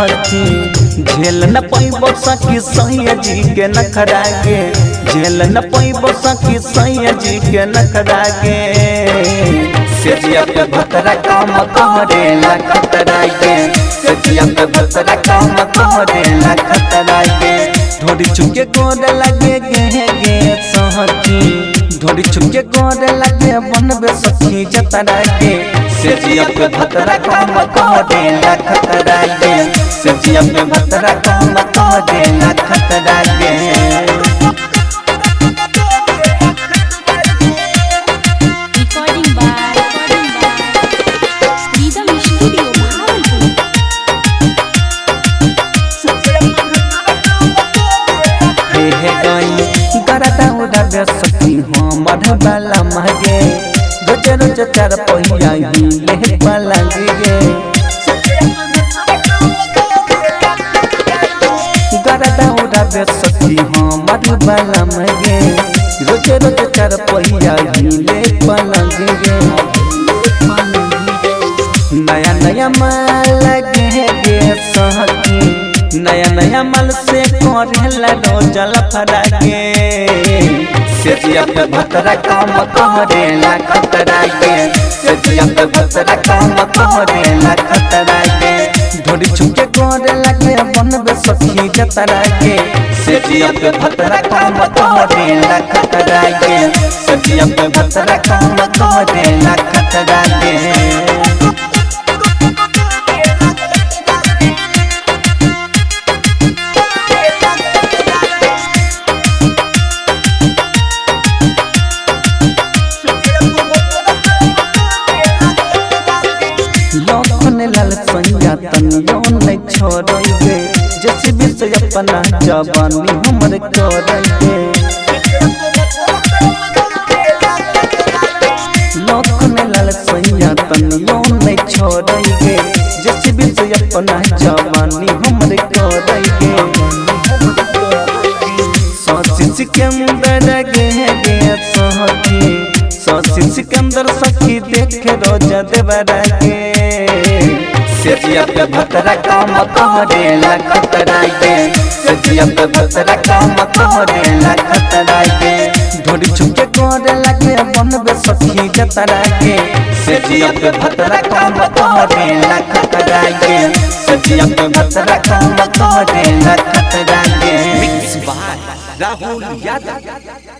सहकी झेल न पैबो सखी सैया जी के नखरा के झेल न पैबो सखी सैया जी के नखरा के सेजिया पे भतरा काम करेला खतरा के सेजिया पे भतरा काम करेला खतरा के ढोरी चुके गोद लगे गे सहकी ढोरी चुके गोद लगे बनबे सखी जतरा के सेजिया पे भतरा काम करेला खतरा के सेजिया पे भतरा काम करेला खतरा के सखी हमर बाला मागे गजर जचार पहिया ही ले बाला गे गरदा उड़ाबे सखी हमर बाला मागे गजर जचार पहिया ही ले बाला गे नया नया माल लगे गे सखी नया नया माल से करेला रोजल फरा के सेजिया पे भतरा काम करेला खतरा के सेजिया पे भतरा काम करेला खतरा के ढोरी चुके गोरे लगे बनबे सखी जतरा के सेजिया पे भतरा काम करेला खतरा के सेजिया पे भतरा काम करेला खतरा के लाल सैया तनियो नहीं छोड़े जैसे भी से अपना जवानी हमर करे लखन लाल सैया तनियो नहीं छोड़े जैसे भी से अपना जवानी हमर करे सोची सिकंदर गे सहकी सोची सिकंदर सखी देखे रोज देवरा के सेजिया पे भतरा काम करेला खतरा के सेजिया पे भतरा काम करेला खतरा के ढोरी चुके गोरे लगे बनबे सखी जतरा के सेजिया पे भतरा काम करेला खतरा के सेजिया पे भतरा काम करेला खतरा के राहुल यादव।